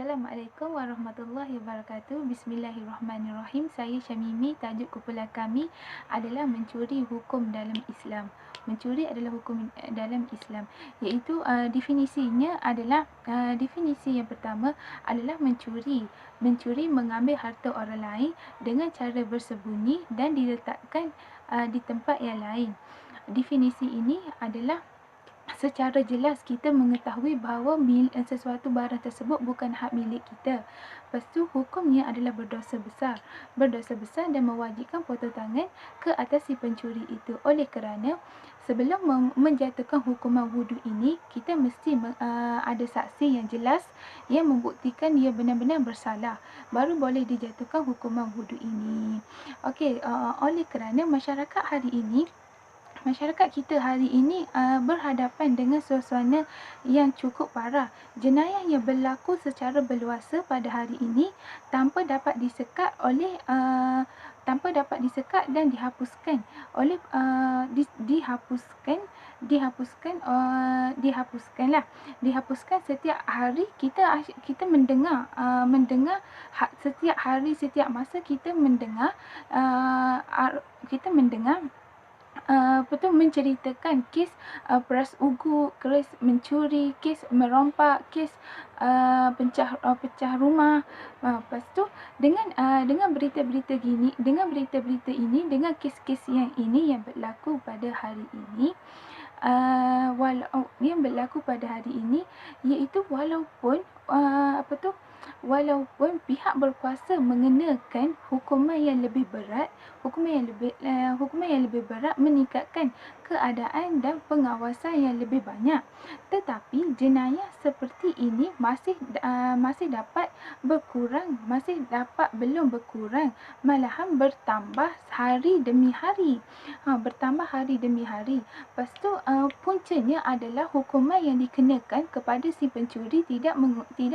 Assalamualaikum warahmatullahi wabarakatuh. Bismillahirrahmanirrahim. Saya Syamimi. Tajuk kumpulan kami adalah mencuri hukum dalam Islam. Mencuri adalah hukum dalam Islam, iaitu definisinya adalah definisi yang pertama adalah mencuri. Mencuri mengambil harta orang lain dengan cara bersembunyi dan diletakkan di tempat yang lain. Definisi ini adalah secara jelas kita mengetahui bahawa sesuatu barang tersebut bukan hak milik kita. Lepas tu hukumnya adalah berdosa besar. Berdosa besar dan mewajibkan potong tangan ke atas si pencuri itu. Oleh kerana sebelum menjatuhkan hukuman wudu ini, kita mesti ada saksi yang jelas yang membuktikan dia benar-benar bersalah. Baru boleh dijatuhkan hukuman wudu ini. Okey, oleh kerana masyarakat kita hari ini berhadapan dengan suasana yang cukup parah. Jenayah yang berlaku secara berluasa pada hari ini tanpa dapat disekat dan dihapuskan oleh dihapuskan setiap hari. Kita mendengar setiap hari, setiap masa kita mendengar menceritakan kes peras ugu, kes mencuri, kes merompak, kes pecah rumah. Lepas tu dengan berita-berita ini, dengan kes-kes yang ini yang berlaku pada hari ini, iaitu walaupun pihak berkuasa mengenakan hukuman yang lebih berat meningkatkan keadaan dan pengawasan yang lebih banyak, tetapi jenayah seperti ini masih belum berkurang, malahan bertambah hari demi hari. Lepas tu puncanya adalah hukuman yang dikenakan kepada si pencuri tidak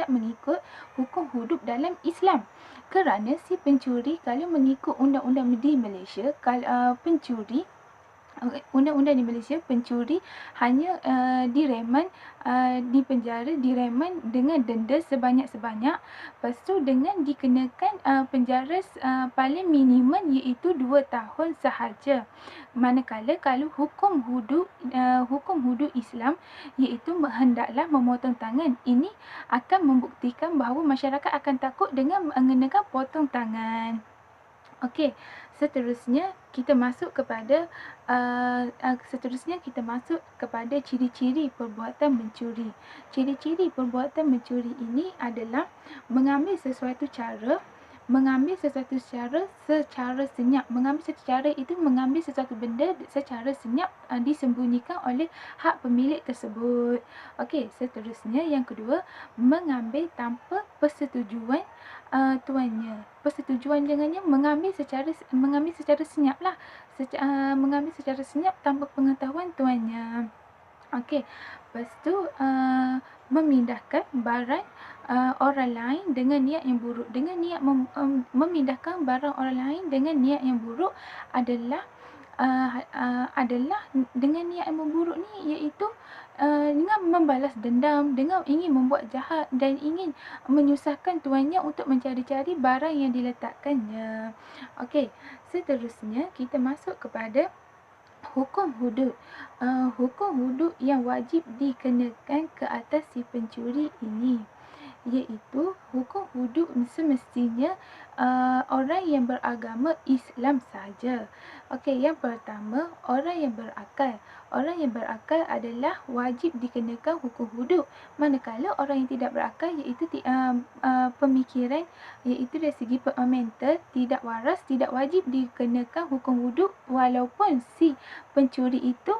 mengikut hukum hudud dalam Islam. Kerana si pencuri, kalau mengikut undang-undang di Malaysia, pencuri hanya direman dengan denda sebanyak-sebanyak. Lepas tu dengan dikenakan penjara paling minimum iaitu 2 tahun sahaja. Manakala kalau hukum hudud Islam iaitu hendaklah memotong tangan. Ini akan membuktikan bahawa masyarakat akan takut dengan mengenakan potong tangan. Okey, seterusnya kita masuk kepada ciri-ciri perbuatan mencuri. Ciri-ciri perbuatan mencuri ini adalah mengambil sesuatu secara senyap. Mengambil sesuatu benda secara senyap disembunyikan oleh hak pemilik tersebut. Okey, seterusnya yang kedua, mengambil tanpa persetujuan tuannya. Persetujuan dengannya mengambil secara senyap lah. Mengambil secara senyap tanpa pengetahuan tuannya. Okey, lepas tu memindahkan barang orang lain dengan niat yang buruk. Memindahkan barang orang lain dengan niat yang buruk adalah dengan niat yang buruk ni iaitu dengan membalas dendam, dengan ingin membuat jahat dan ingin menyusahkan tuannya untuk mencari-cari barang yang diletakkannya. Okey, seterusnya kita masuk kepada hukum hudud. Hukum hudud yang wajib dikenakan ke atas si pencuri ini, iaitu hukum hudud semestinya orang yang beragama Islam sahaja. Okey, yang pertama, orang yang berakal. Orang yang berakal adalah wajib dikenakan hukum hudud. Manakala orang yang tidak berakal, iaitu pemikiran, iaitu dari segi mental tidak waras, tidak wajib dikenakan hukum hudud walaupun si pencuri itu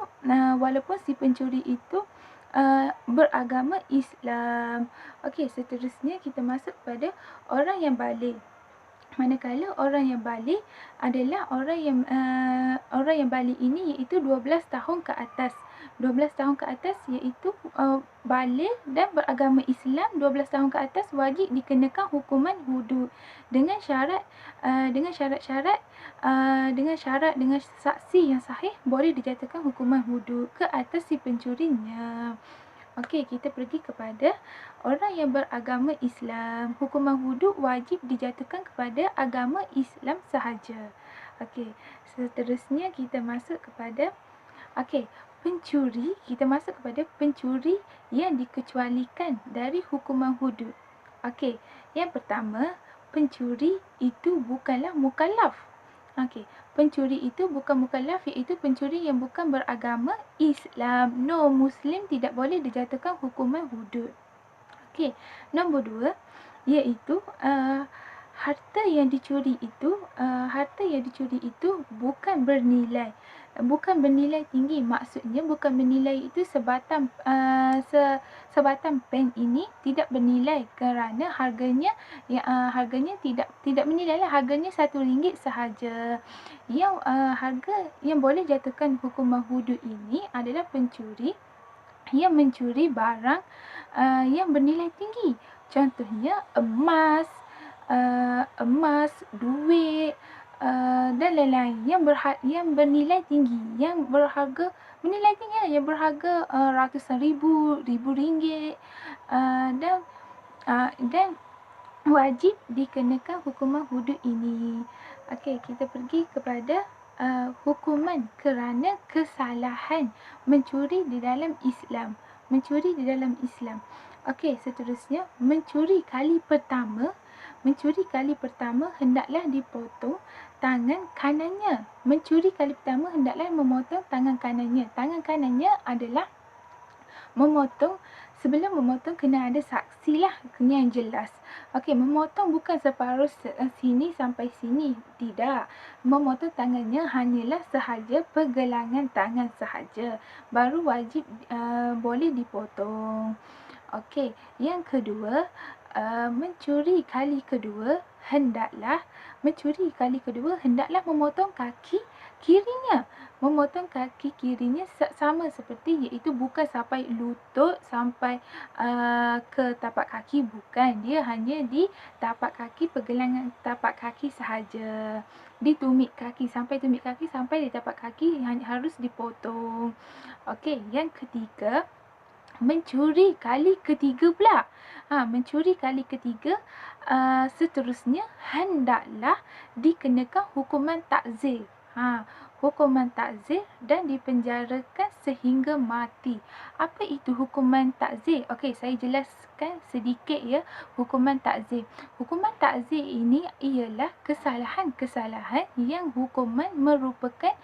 beragama Islam. Okey, seterusnya kita masuk pada orang yang baligh. Manakala orang yang baligh adalah orang yang baligh ini iaitu 12 tahun ke atas. 12 tahun ke atas iaitu baligh dan beragama Islam 12 tahun ke atas wajib dikenakan hukuman hudud dengan syarat dengan saksi yang sahih boleh dijatuhkan hukuman hudud ke atas si pencurinya. Okey, kita pergi kepada orang yang beragama Islam. Hukuman hudud wajib dijatuhkan kepada agama Islam sahaja. Okey, seterusnya kita masuk kepada pencuri. Kita masuk kepada pencuri yang dikecualikan dari hukuman hudud. Okey, yang pertama, pencuri itu bukanlah mukallaf. Okey, pencuri itu bukan mukallaf, iaitu pencuri yang bukan beragama Islam. No, Muslim tidak boleh dijatuhkan hukuman hudud. Okey, nombor 2 iaitu harta yang dicuri itu bukan bernilai. Bukan bernilai tinggi, maksudnya bukan bernilai itu sebatang pen ini tidak bernilai kerana harganya tidak bernilai lah, harganya RM1 sahaja. Yang harga yang boleh jatuhkan hukuman hudud ini adalah pencuri yang mencuri barang yang bernilai tinggi. Contohnya emas, duit dan lain-lain yang bernilai tinggi, yang berharga ratusan ribu ringgit dan wajib dikenakan hukuman hudud ini. Okey, kita pergi kepada hukuman kerana kesalahan mencuri di dalam Islam. Okey, seterusnya, mencuri kali pertama hendaklah dipotong tangan kanannya. Tangan kanannya adalah sebelum memotong kena ada saksi lah, kena yang jelas. Okey, memotong bukan separuh sini sampai sini, tidak. Memotong tangannya hanyalah sahaja pergelangan tangan sahaja, baru wajib boleh dipotong. Okey, yang kedua, mencuri kali kedua hendaklah memotong kaki kirinya. Sama seperti, iaitu bukan sampai lutut, sampai ke tapak kaki, bukan. Dia hanya di tapak kaki, pergelangan tapak kaki sahaja. Di tumit kaki sampai di tapak kaki harus dipotong. Okey, yang ketiga, mencuri kali ketiga pula. Seterusnya hendaklah dikenakan hukuman takzir. Dan dipenjarakan sehingga mati. Apa itu hukuman takzir? Okey, saya jelaskan sedikit ya. Hukuman takzir ini ialah kesalahan yang hukuman merupakan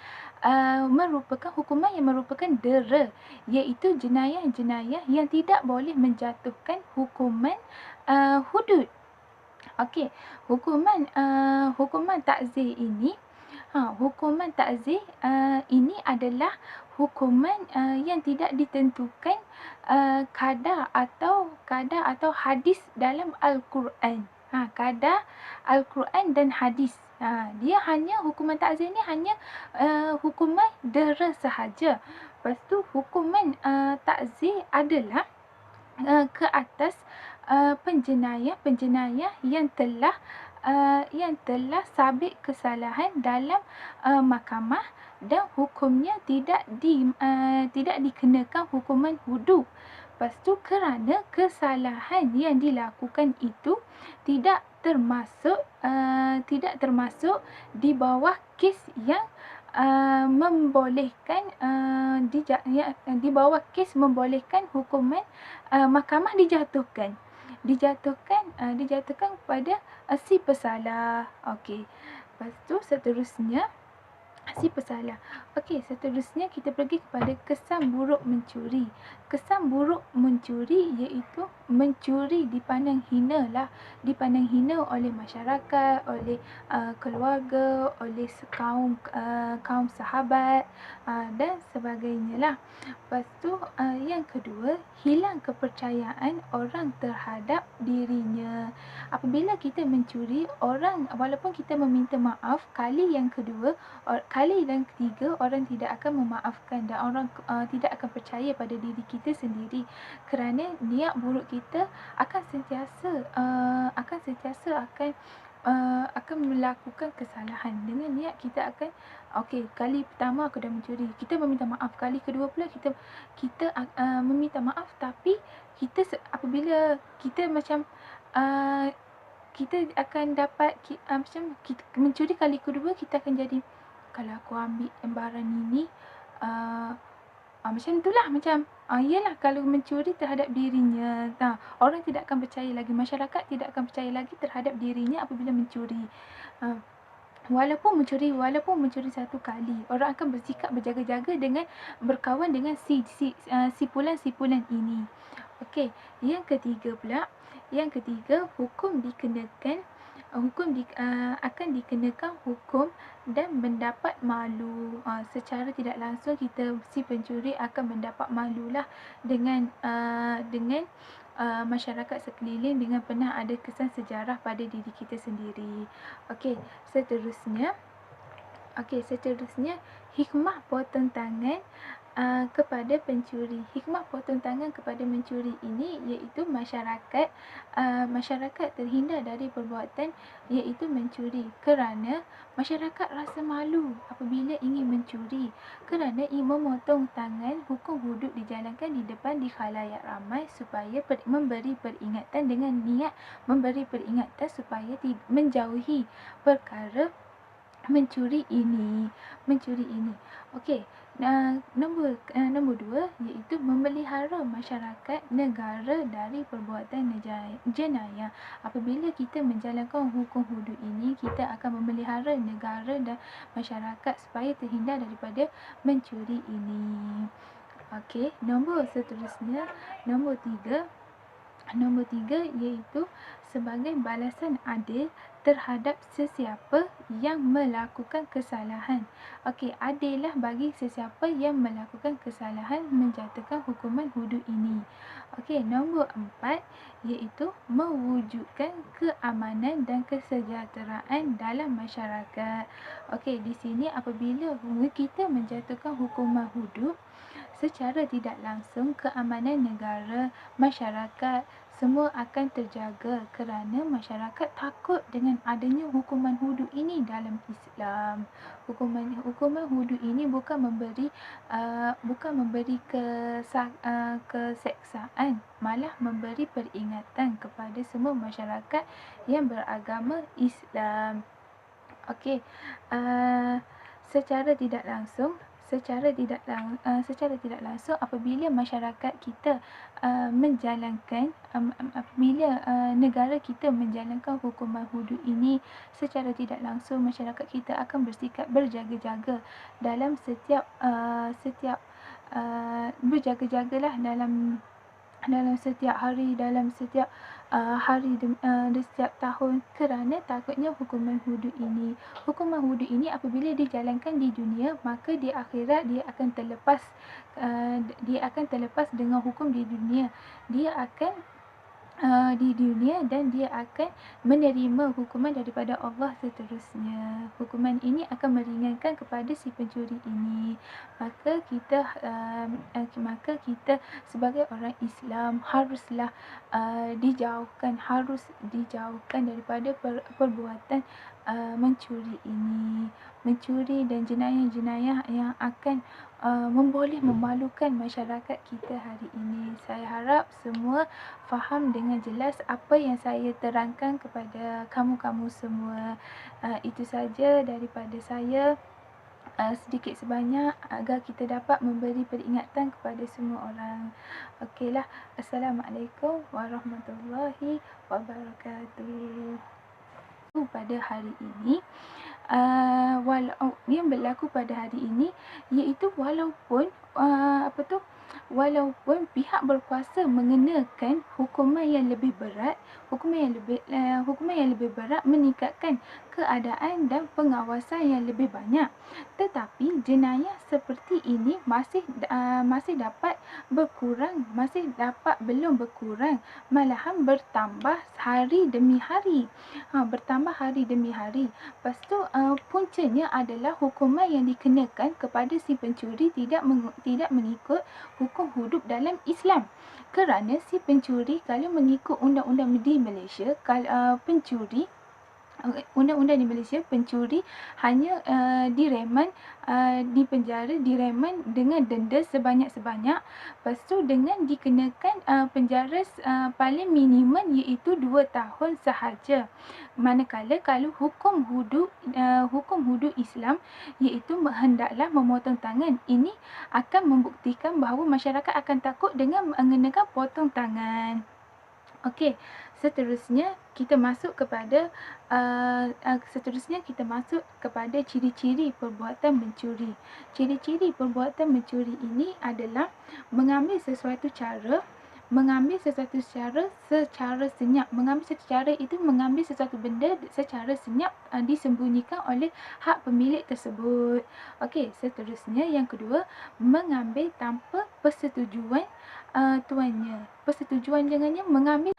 hukuman yang merupakan dera, iaitu jenayah-jenayah yang tidak boleh menjatuhkan hukuman hudud. Okey, hukuman takzir ini adalah hukuman yang tidak ditentukan kadar atau hadis dalam Al-Quran. Kadar Al-Quran dan hadis. Dia hanya, hukuman takzir ni hanya hukuman dera sahaja. Lepas tu, hukuman takzir adalah ke atas penjenayah yang telah sabit kesalahan dalam mahkamah dan hukumnya tidak dikenakan hukuman hudud. Lepas tu, kerana kesalahan yang dilakukan itu tidak termasuk di bawah kes yang membolehkan hukuman mahkamah dijatuhkan kepada si pesalah. Okey. Lepas tu seterusnya si pesalah. Okey, seterusnya kita pergi kepada kesan buruk mencuri. Kesan buruk mencuri iaitu mencuri dipandang hina oleh masyarakat, oleh keluarga, oleh kaum sahabat dan sebagainya lah. Lepas tu yang kedua, hilang kepercayaan orang terhadap dirinya. Apabila kita mencuri, orang walaupun kita meminta maaf kali yang kedua, kali yang ketiga, orang tidak akan memaafkan dan orang tidak akan percaya pada diri kita sendiri, kerana niat buruk kita akan sentiasa akan melakukan kesalahan. Dengan niat kita akan, okey, kali pertama aku dah mencuri, kita meminta maaf. Kali kedua pula kita meminta maaf, tapi apabila kita macam kita akan dapat macam kita mencuri kali kedua, kita akan jadi, kalau aku ambil barang ini, macam itulah, macam iyalah, kalau mencuri terhadap dirinya, orang tidak akan percaya lagi, masyarakat tidak akan percaya lagi terhadap dirinya apabila mencuri. Walaupun mencuri satu kali, orang akan bersikap berjaga-jaga dengan berkawan dengan sipulan ini. Okey, yang ketiga, akan dikenakan hukum dan mendapat malu. Secara tidak langsung si pencuri akan mendapat malulah dengan masyarakat sekeliling, dengan pernah ada kesan sejarah pada diri kita sendiri. Okey, seterusnya hikmah potong tangan kepada pencuri. Hikmah potong tangan kepada mencuri ini iaitu masyarakat terhindar dari perbuatan iaitu mencuri, kerana masyarakat rasa malu apabila ingin mencuri, kerana memotong tangan, hukum hudud dijalankan di depan di khalayak ramai supaya memberi peringatan, dengan niat memberi peringatan supaya menjauhi perkara mencuri ini. Okey, nombor 2 iaitu memelihara masyarakat negara dari perbuatan jenayah. Apabila kita menjalankan hukum hudud ini, kita akan memelihara negara dan masyarakat supaya terhindar daripada mencuri ini. Okey, nombor tiga iaitu sebagai balasan adil terhadap sesiapa yang melakukan kesalahan. Okey, adillah bagi sesiapa yang melakukan kesalahan menjatuhkan hukuman hudud ini. Okey, nombor 4 iaitu mewujudkan keamanan dan kesejahteraan dalam masyarakat. Okey, di sini apabila kita menjatuhkan hukuman hudud, secara tidak langsung keamanan negara, masyarakat semua akan terjaga, kerana masyarakat takut dengan adanya hukuman hudud ini dalam Islam. Hukuman hudud ini bukan memberi keseksaan, malah memberi peringatan kepada semua masyarakat yang beragama Islam. Okey, secara tidak langsung apabila masyarakat kita apabila negara kita menjalankan hukuman hudud ini, secara tidak langsung masyarakat kita akan bersikap berjaga-jaga dalam berjaga-jagalah dalam setiap hari, di setiap tahun, kerana takutnya hukuman hudud ini. Hukuman hudud ini apabila dijalankan di dunia, maka di akhirat dia akan terlepas dengan hukum di dunia. Dia akan dan dia akan menerima hukuman daripada Allah seterusnya. Hukuman ini akan meringankan kepada si pencuri ini. Maka kita sebagai orang Islam haruslah dijauhkan daripada perbuatan mencuri ini. Mencuri dan jenayah-jenayah yang akan boleh memalukan masyarakat kita hari ini. Saya harap semua faham dengan jelas apa yang saya terangkan kepada kamu-kamu semua. Itu saja daripada saya, sedikit sebanyak, agar kita dapat memberi peringatan kepada semua orang. Okeylah, Assalamualaikum warahmatullahi wabarakatuh. Pada hari ini, yang berlaku pada hari ini iaitu walaupun walaupun pihak berkuasa mengenakan hukuman yang lebih berat, hukuman yang lebih berat meningkatkan keadaan dan pengawasan yang lebih banyak. Tetapi jenayah seperti ini masih dapat berkurang, belum berkurang, malahan bertambah hari demi hari. Bertambah hari demi hari. Lepas tu puncanya adalah hukuman yang dikenakan kepada si pencuri tidak mengikut hukum hudud dalam Islam. Kerana si pencuri kalau mengikut undang-undang di Malaysia, undang-undang di Malaysia, pencuri hanya dipenjara, direman dengan denda sebanyak-sebanyak. Lepas tu dengan dikenakan penjara paling minimum iaitu 2 tahun sahaja. Manakala kalau hukum hudud Islam iaitu hendaklah memotong tangan. Ini akan membuktikan bahawa masyarakat akan takut dengan mengenakan potong tangan. Okey, seterusnya kita masuk kepada ciri-ciri perbuatan mencuri. Ciri-ciri perbuatan mencuri ini adalah mengambil sesuatu cara secara senyap. Mengambil sesuatu cara itu mengambil sesuatu benda secara senyap, disembunyikan oleh hak pemilik tersebut. Okey, seterusnya yang kedua, mengambil tanpa persetujuan tuannya. Persetujuan dengannya mengambil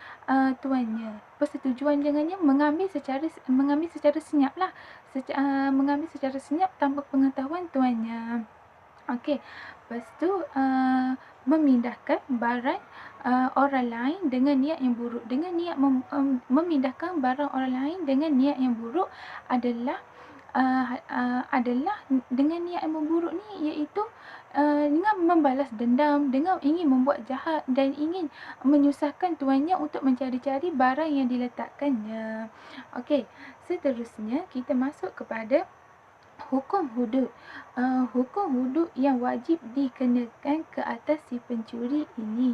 mengambil secara senyap lah. Mengambil secara senyap tanpa pengetahuan tuannya. Okey, lepas tu memindahkan barang orang lain dengan niat yang buruk. Memindahkan barang orang lain dengan niat yang buruk adalah dengan niat yang buruk ni iaitu dengan membalas dendam, dengan ingin membuat jahat dan ingin menyusahkan tuannya untuk mencari-cari barang yang diletakkannya. Okey, seterusnya kita masuk kepada hukum hudud. Hukum hudud yang wajib dikenakan ke atas si pencuri ini,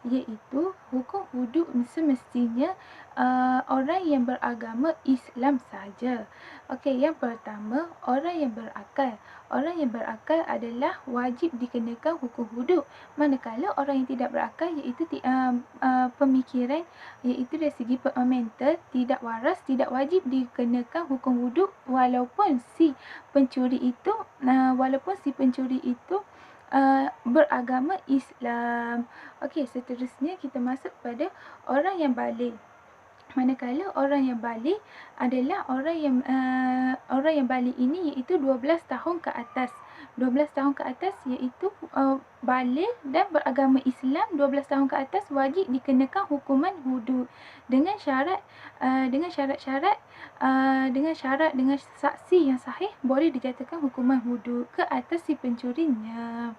iaitu hukum hudud semestinya orang yang beragama Islam sahaja. Okey, yang pertama, orang yang berakal. Orang yang berakal adalah wajib dikenakan hukum hudud. Manakala orang yang tidak berakal iaitu pemikiran, iaitu dari segi mental tidak waras, tidak wajib dikenakan hukum hudud walaupun si pencuri itu beragama Islam. Okey, seterusnya kita masuk pada orang yang baligh. Manakala orang yang baligh adalah orang yang baligh ini iaitu 12 tahun ke atas. 12 tahun ke atas iaitu baligh dan beragama Islam 12 tahun ke atas wajib dikenakan hukuman hudud dengan syarat dengan saksi yang sahih boleh dijatuhkan hukuman hudud ke atas si pencurinya.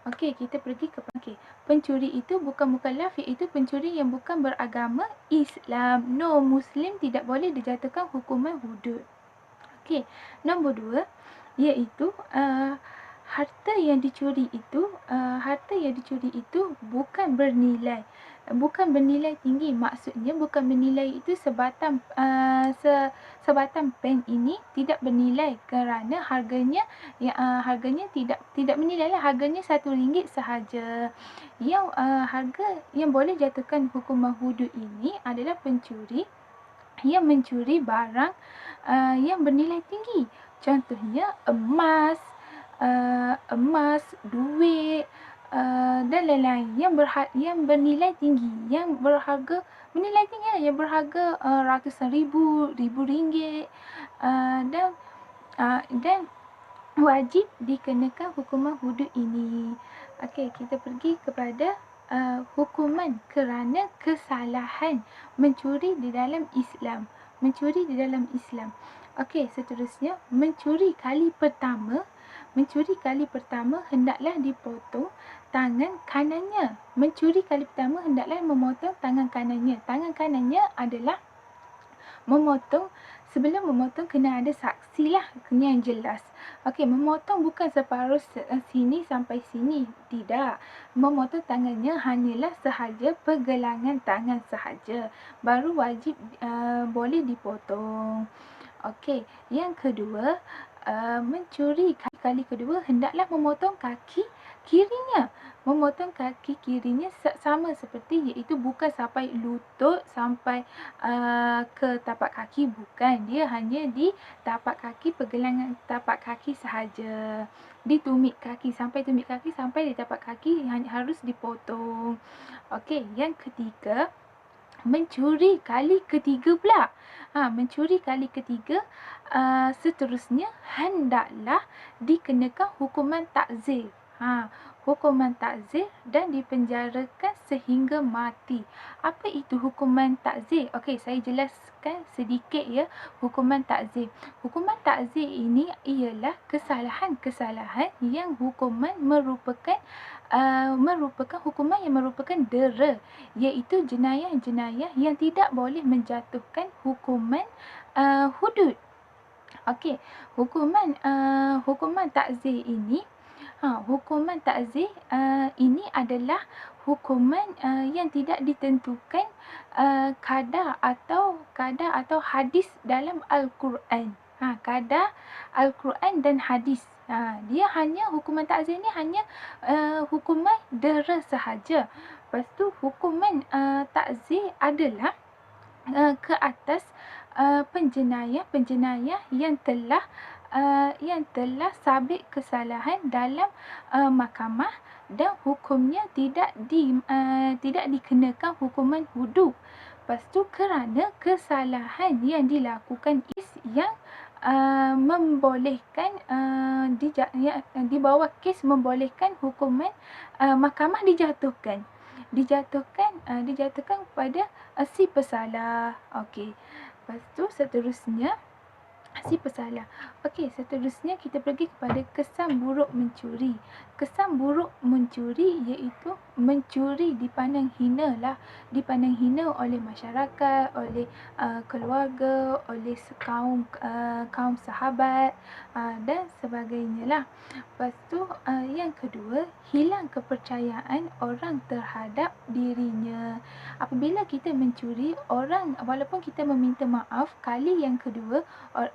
Okey, kita pergi ke pencuri itu bukan mukallaf, iaitu pencuri yang bukan beragama Islam. No Muslim tidak boleh dijatuhkan hukuman hudud. Okey, nombor 2 iaitu harta yang dicuri itu bukan bernilai tinggi. Maksudnya bukan bernilai itu sebatang pen ini tidak bernilai kerana harganya tidak bernilai lah, harganya RM1 sahaja. Yang harga yang boleh jatuhkan hukuman hudud ini adalah pencuri yang mencuri barang yang bernilai tinggi. Contohnya emas, duit dan lain-lain yang bernilai tinggi, yang berharga ratusan ribu ringgit dan wajib dikenakan hukuman hudud ini. Okey, kita pergi kepada hukuman kerana kesalahan mencuri di dalam Islam. Okey, seterusnya mencuri kali pertama hendaklah dipotong tangan kanannya. Memotong tangan kanannya. Tangan kanannya adalah sebelum memotong kena ada saksi lah, kena yang jelas. Okey, memotong bukan separuh sini sampai sini, tidak. Memotong tangannya hanyalah sahaja pergelangan tangan sahaja, baru wajib boleh dipotong. Okey, yang kedua mencuri kali kedua, hendaklah memotong kaki kirinya. Memotong kaki kirinya sama seperti, iaitu bukan sampai lutut, sampai ke tapak kaki, bukan. Dia hanya di tapak kaki, pergelangan tapak kaki sahaja. Di tumit kaki, sampai sampai di tapak kaki harus dipotong. Okey, yang ketiga, mencuri kali ketiga pula. Mencuri kali ketiga, seterusnya hendaklah dikenakan hukuman takzir. Hukuman takzir dan dipenjarakan sehingga mati. Apa itu hukuman takzir? Okey, saya jelaskan sedikit ya, hukuman takzir. Hukuman takzir ini ialah kesalahan-kesalahan yang hukuman merupakan hukuman yang merupakan dera, iaitu jenayah-jenayah yang tidak boleh menjatuhkan hukuman hudud. Okey, hukuman takzir ini, hukuman takzir ini adalah hukuman yang tidak ditentukan kadar atau hadis dalam Al-Quran. Kadar Al-Quran dan hadis. Dia hanya, hukuman takzir ni hanya hukuman dera sahaja. Lepas tu hukuman takzir adalah ke atas penjenayah yang telah sabit kesalahan dalam mahkamah dan hukumnya tidak dikenakan hukuman hudud. Lepas tu kerana kesalahan yang dilakukan yang membolehkan di bawah kes membolehkan hukuman mahkamah dijatuhkan kepada si pesalah. Okey. Lepas tu seterusnya si pesalah. Okey, seterusnya kita pergi kepada kesan buruk mencuri. Kesan buruk mencuri iaitu mencuri dipandang hina oleh masyarakat, oleh keluarga, oleh kaum sahabat dan sebagainya lah. Lepas tu yang kedua, hilang kepercayaan orang terhadap dirinya. Apabila kita mencuri, orang walaupun kita meminta maaf kali yang kedua,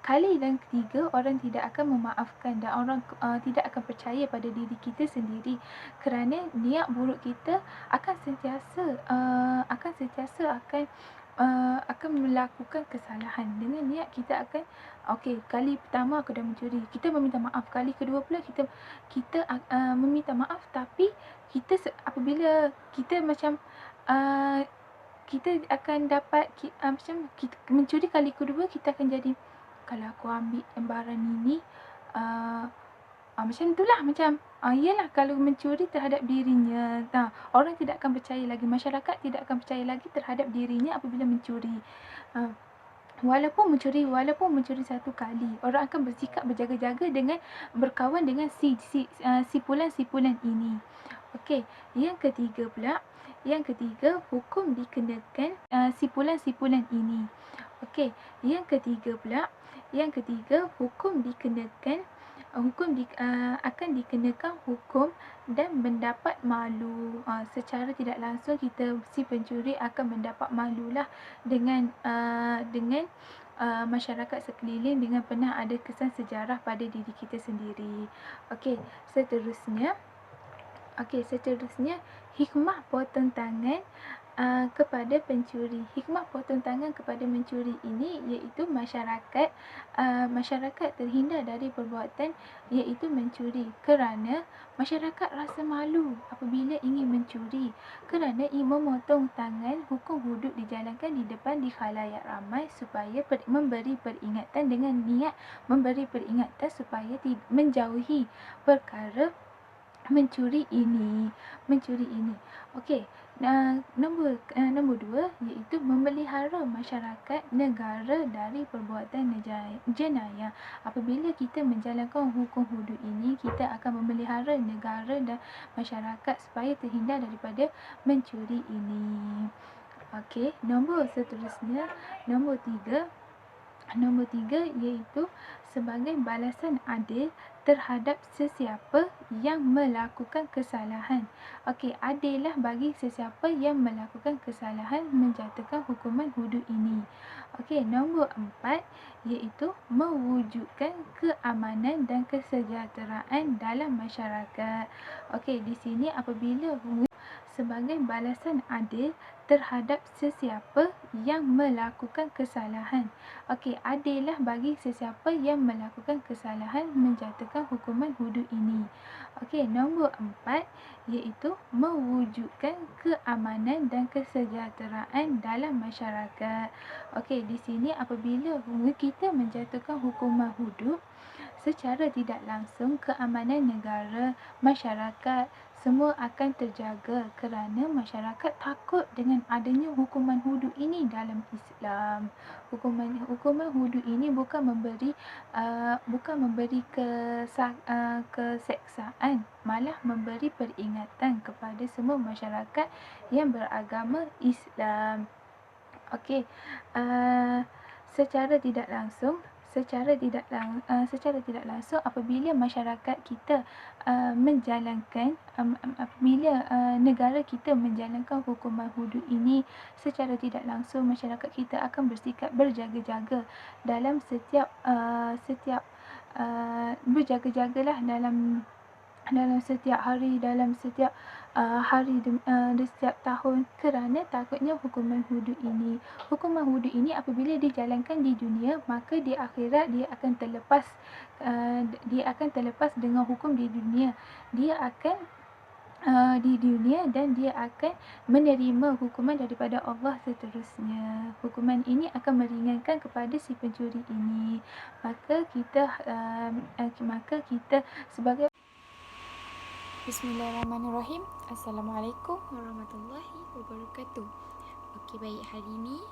kali dan ketiga, orang tidak akan memaafkan dan orang tidak akan percaya pada diri kita sendiri, kerana niat buruk kita akan sentiasa akan melakukan kesalahan dengan niat kita akan kali pertama aku dah mencuri, kita meminta maaf, kali kedua pula kita meminta maaf, tapi kita apabila kita macam kita akan dapat macam kita mencuri kali kedua, kita akan jadi, kalau aku ambil barang ini macam itulah, macam iyalah, kalau mencuri terhadap dirinya, orang tidak akan percaya lagi, masyarakat tidak akan percaya lagi terhadap dirinya apabila mencuri. Walaupun mencuri satu kali, orang akan bersikap berjaga-jaga dengan berkawan dengan sipulan ini. Okey, yang ketiga hukum dikenakan sipulan ini. Okey, yang ketiga hukum dikenakan akan dikenakan hukum dan mendapat malu. Secara tidak langsung si pencuri akan mendapat malulah dengan masyarakat sekeliling, dengan pernah ada kesan sejarah pada diri kita sendiri. Okey, seterusnya hikmah potong tangan kepada pencuri. Hikmah potong tangan kepada mencuri ini iaitu masyarakat terhindar dari perbuatan iaitu mencuri, kerana masyarakat rasa malu apabila ingin mencuri, kerana memotong tangan, hukum hudud dijalankan di depan di khalayak ramai supaya memberi peringatan, dengan niat memberi peringatan supaya menjauhi perkara mencuri ini. Okey, nombor 2 iaitu memelihara masyarakat negara dari perbuatan jenayah. Apabila kita menjalankan hukum hudud ini, kita akan memelihara negara dan masyarakat supaya terhindar daripada mencuri ini. Okey, nombor seterusnya, nombor 3 iaitu sebagai balasan adil terhadap sesiapa yang melakukan kesalahan. Okey, adillah bagi sesiapa yang melakukan kesalahan menjatuhkan hukuman hudud ini. Okey, nombor 4 iaitu mewujudkan keamanan dan kesejahteraan dalam masyarakat. Okey, di sini apabila sebagai balasan adil terhadap sesiapa yang melakukan kesalahan. Okey, adillah bagi sesiapa yang melakukan kesalahan menjatuhkan hukuman hudud ini. Okey, nombor 4 iaitu mewujudkan keamanan dan kesejahteraan dalam masyarakat. Okey, di sini apabila kita menjatuhkan hukuman hudud, secara tidak langsung keamanan negara, masyarakat semua akan terjaga kerana masyarakat takut dengan adanya hukuman hudud ini dalam Islam. Hukuman hudud ini bukan memberi keseksaan, malah memberi peringatan kepada semua masyarakat yang beragama Islam. Okey, secara tidak langsung apabila masyarakat kita apabila negara kita menjalankan hukuman hudud ini, secara tidak langsung masyarakat kita akan bersikap berjaga-jaga dalam setiap berjaga-jagalah dalam setiap hari, dalam setiap di setiap tahun, kerana takutnya hukuman hudud ini. Hukuman hudud ini apabila dijalankan di dunia, maka di akhirat dia akan terlepas dengan hukum di dunia. Dia akan di dunia dan dia akan menerima hukuman daripada Allah seterusnya. Hukuman ini akan meringankan kepada si pencuri ini. Maka kita sebagai Bismillahirrahmanirrahim. Assalamualaikum warahmatullahi wabarakatuh. Okey, baik, hari ini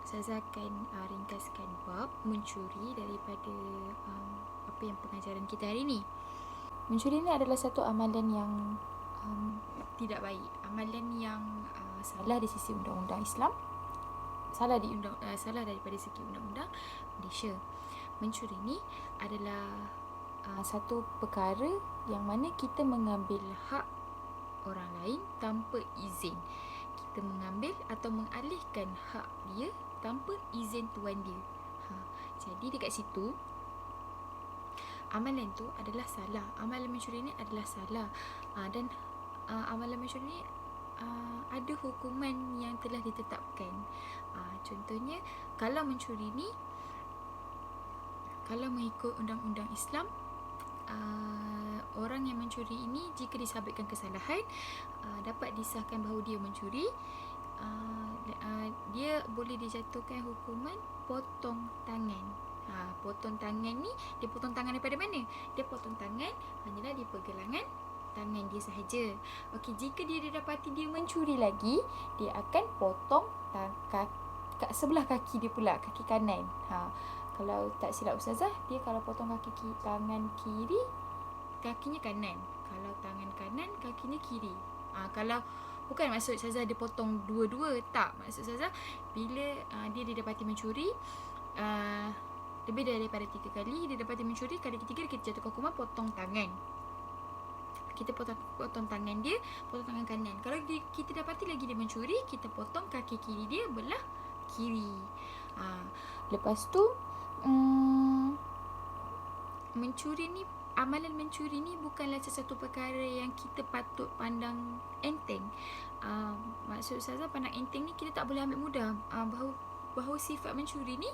saya akan ringkaskan bab mencuri daripada apa yang pengajaran kita hari ini. Mencuri ini adalah satu amalan yang tidak baik, amalan yang salah di sisi undang-undang Islam, salah daripada segi undang-undang Malaysia. Mencuri ini adalah satu perkara yang mana kita mengambil hak orang lain tanpa izin. Kita mengambil atau mengalihkan hak dia tanpa izin tuan dia. Jadi dekat situ amalan tu adalah salah. Amalan mencuri ni adalah salah. Dan amalan mencuri ni ada hukuman yang telah ditetapkan. Contohnya, kalau mencuri ni, kalau mengikut undang-undang Islam, orang yang mencuri ini jika disabitkan kesalahan, dapat disahkan bahawa dia mencuri, dia boleh dijatuhkan hukuman potong tangan. Potong tangan ni, dia potong tangan daripada mana? Dia potong tangan hanyalah di pergelangan tangan dia sahaja. Okey, jika dia didapati dia mencuri lagi, dia akan potong kat sebelah kaki dia pula, kaki kanan. Kalau tak silap Ustazah, dia kalau potong tangan kiri, kakinya kanan. Kalau tangan kanan, kakinya kiri. Kalau bukan maksud Ustazah dia potong dua-dua, tak. Maksud Ustazah, bila dia didapati mencuri lebih daripada 3 kali, dia dapati mencuri, kali ketiga kita jatuhkan hukuman potong tangan. Kita potong tangan dia, potong tangan kanan. Kalau kita dapati lagi dia mencuri, kita potong kaki kiri dia belah kiri. Lepas tu amalan mencuri ni bukanlah sesuatu perkara yang kita patut pandang enteng. Maksud Ustazah, pandang enteng ni kita tak boleh ambil mudah. Bahawa sifat mencuri ni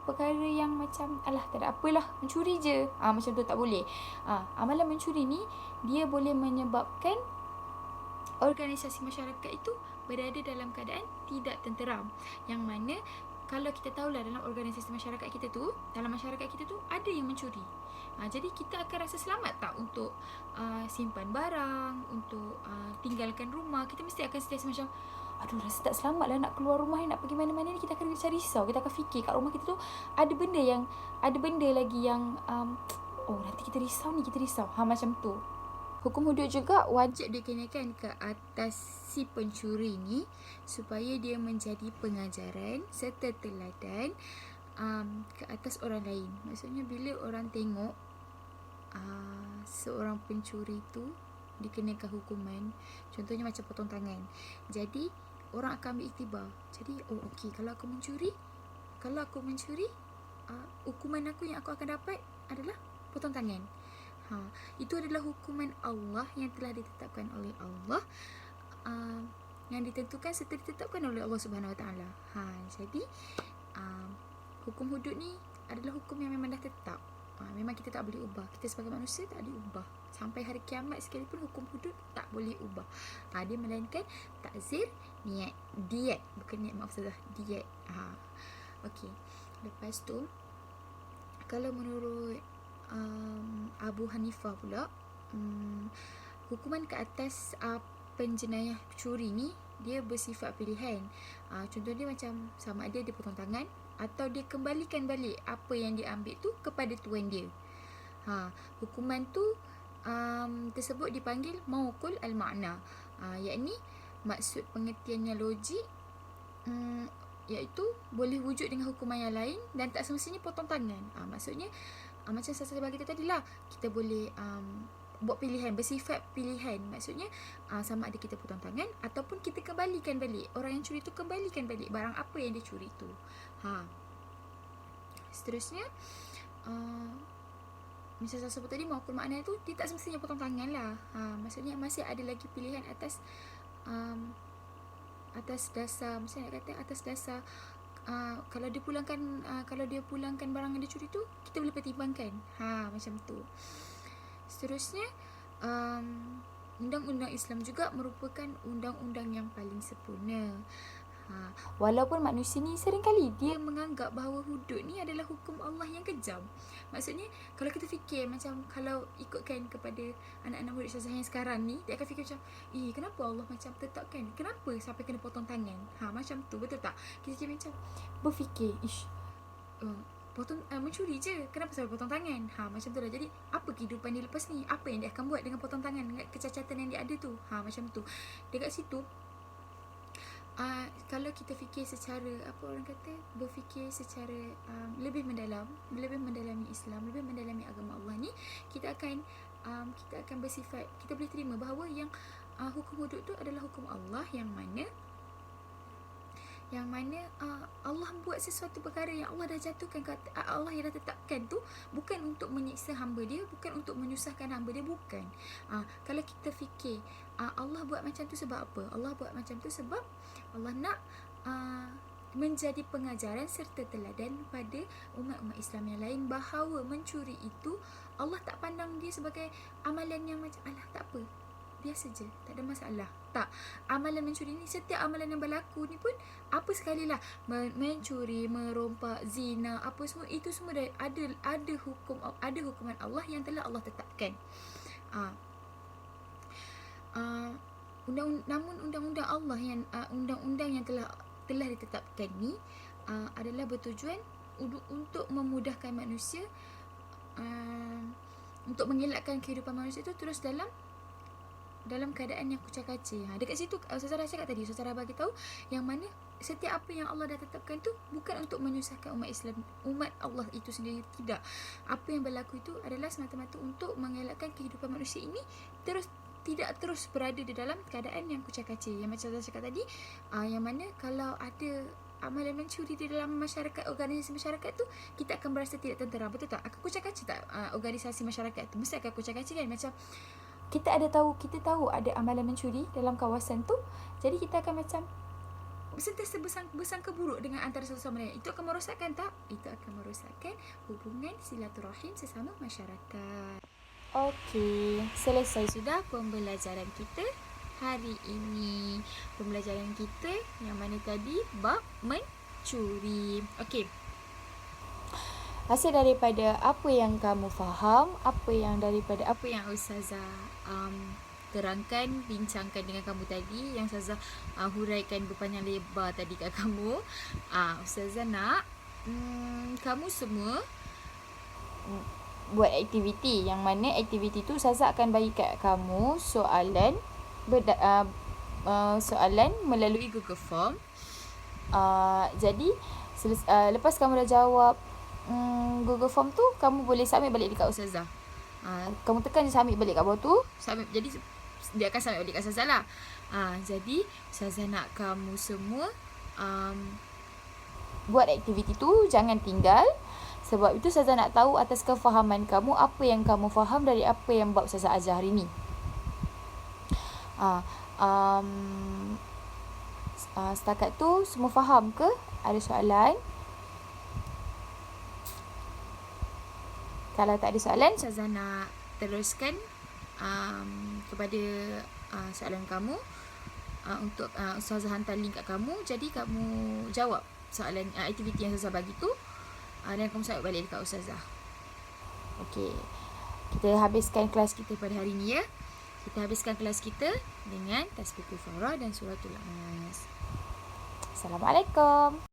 perkara yang macam alah tak ada apalah, mencuri je, macam tu tak boleh. Amalan mencuri ni dia boleh menyebabkan organisasi masyarakat itu berada dalam keadaan tidak tenteram, yang mana kalau kita tahulah dalam organisasi masyarakat kita tu, ada yang mencuri. Jadi kita akan rasa selamat tak untuk simpan barang, untuk tinggalkan rumah. Kita mesti akan sentiasa macam, aduh, rasa tak selamat lah nak keluar rumah ni, nak pergi mana-mana ni. Kita akan macam risau. Kita akan fikir kat rumah kita tu ada benda lagi yang nanti kita risau. Macam tu. Hukum hudud juga wajib dikenakan ke atas si pencuri ni supaya dia menjadi pengajaran serta teladan ke atas orang lain. Maksudnya bila orang tengok seorang pencuri tu dikenakan hukuman, contohnya macam potong tangan, jadi orang akan ambil iktibar. Jadi okey, kalau aku mencuri, hukuman aku yang aku akan dapat adalah potong tangan. Itu adalah hukuman Allah yang telah ditetapkan oleh Allah, yang ditentukan serta ditetapkan oleh Allah Subhanahu Wa Taala. Jadi hukum hudud ni adalah hukum yang memang dah tetap. Memang kita tak boleh ubah. Kita sebagai manusia tak boleh ubah. Sampai hari kiamat sekalipun hukum hudud tak boleh ubah. Dia melainkan takzir, diet. Bukan niat, maaf Ustazah, diet. Okey. Lepas tu, kalau menurut Abu Hanifah pula, hukuman ke atas penjenayah curi ni dia bersifat pilihan. Contoh dia macam sama ada dia potong tangan atau dia kembalikan balik apa yang dia ambil tu kepada tuan dia. Hukuman tu tersebut dipanggil mauqul al-ma'na, yakni maksud pengertiannya logik, iaitu boleh wujud dengan hukuman yang lain dan tak semestinya potong tangan. Maksudnya macam saya bagi kita tadi lah, kita boleh buat pilihan, bersifat pilihan. Maksudnya sama ada kita potong tangan ataupun kita kembalikan balik. Orang yang curi tu kembalikan balik barang apa yang dia curi tu. Seterusnya, misalnya saya sebut tadi, mauqul makna tu dia tak semestinya potong tangan lah. Maksudnya masih ada lagi pilihan atas dasar, misalnya nak kata atas dasar kalau dia pulangkan barang yang dia curi tu, kita boleh pertimbangkan. Macam tu. Seterusnya, undang-undang Islam juga merupakan undang-undang yang paling sempurna. Walaupun manusia ni seringkali dia menganggap bahawa hudud ni adalah hukum Allah yang kejam. Maksudnya, kalau kita fikir macam, kalau ikutkan kepada anak-anak murid Ustazah yang sekarang ni, dia akan fikir macam, kenapa Allah macam tetapkan? Kenapa sampai kena potong tangan? Macam tu, betul tak? Kita jadi macam berfikir, mencuri je, kenapa sampai potong tangan? Macam tu lah. Jadi apa kehidupan dia lepas ni? Apa yang dia akan buat dengan potong tangan, dengan kecacatan yang dia ada tu? Macam tu. Dekat situ, kalau kita fikir secara, berfikir secara lebih mendalami Islam, lebih mendalami agama Allah ni, kita akan bersifat, kita boleh terima bahawa yang hukum hudud tu adalah hukum Allah, yang mana Allah buat sesuatu perkara yang Allah dah jatuhkan, Allah yang dah tetapkan tu, bukan untuk menyiksa hamba dia, bukan untuk menyusahkan hamba dia, bukan. Kalau kita fikir, Allah buat macam tu sebab apa? Allah buat macam tu sebab Allah nak menjadi pengajaran serta teladan pada umat-umat Islam yang lain, bahawa mencuri itu Allah tak pandang dia sebagai amalan yang macam, alah tak apa, biasa je, tak ada masalah. Tak, amalan mencuri ni, setiap amalan yang berlaku ni pun, apa sekali lah, mencuri, merompak, zina, apa semua, itu semua dah ada hukuman Allah yang telah Allah tetapkan. Namun undang-undang Allah yang undang-undang yang telah ditetapkan ni adalah bertujuan untuk memudahkan manusia, untuk mengelakkan kehidupan manusia itu terus dalam keadaan yang kucak-kacir. Dekat situ Ustazah dah cakap tadi, Ustazah bagi tahu yang mana setiap apa yang Allah dah tetapkan tu bukan untuk menyusahkan umat Islam, umat Allah itu sendiri, tidak. Apa yang berlaku itu adalah semata-mata untuk mengelakkan kehidupan manusia ini tidak terus berada di dalam keadaan yang kucak-kacir. Yang macam saya cakap tadi, yang mana kalau ada amalan mencuri di dalam masyarakat, organisasi masyarakat tu, kita akan berasa tidak tentera, betul tak? Akan kucak-kacir tak organisasi masyarakat tu? Mesti akan kucak-kacir kan? Macam kita tahu ada amalan mencuri dalam kawasan tu, jadi kita akan macam sentiasa bersangka buruk dengan antara satu sama lain. Itu akan merosakkan tak? Itu akan merosakkan hubungan silaturahim sesama masyarakat. Okey, selesai sudah pembelajaran kita hari ini. Pembelajaran kita yang mana tadi, bab mencuri. Okey, hasil daripada apa yang kamu faham, daripada apa yang Ustazah terangkan, bincangkan dengan kamu tadi, yang Ustazah huraikan berpanjang lebar tadi kat kamu, Ustazah nak kamu semua buat aktiviti, yang mana aktiviti tu Ustazah akan bagi kat kamu soalan melalui Google Form. Jadi lepas kamu dah jawab Google Form tu, kamu boleh submit balik dekat Ustazah. Kamu tekan je submit balik kat bawah tu, submit. Jadi dia akan submit balik kat Ustazah lah. Jadi Ustazah nak kamu semua buat aktiviti tu, jangan tinggal. Sebab itu Ustazah nak tahu atas kefahaman kamu, apa yang kamu faham dari apa yang bab Ustazah ajar hari ni. Setakat tu semua faham ke? Ada soalan? Kalau tak ada soalan, Ustazah nak teruskan kepada soalan kamu. Untuk Ustazah hantar link kat kamu. Jadi kamu jawab soalan aktiviti yang Ustazah bagi tu, dan kamu submit balik dekat Ustazah. Okey, kita habiskan kelas kita pada hari ni ya. Kita habiskan kelas kita dengan tasbih kafarah dan suratul Nas. Assalamualaikum.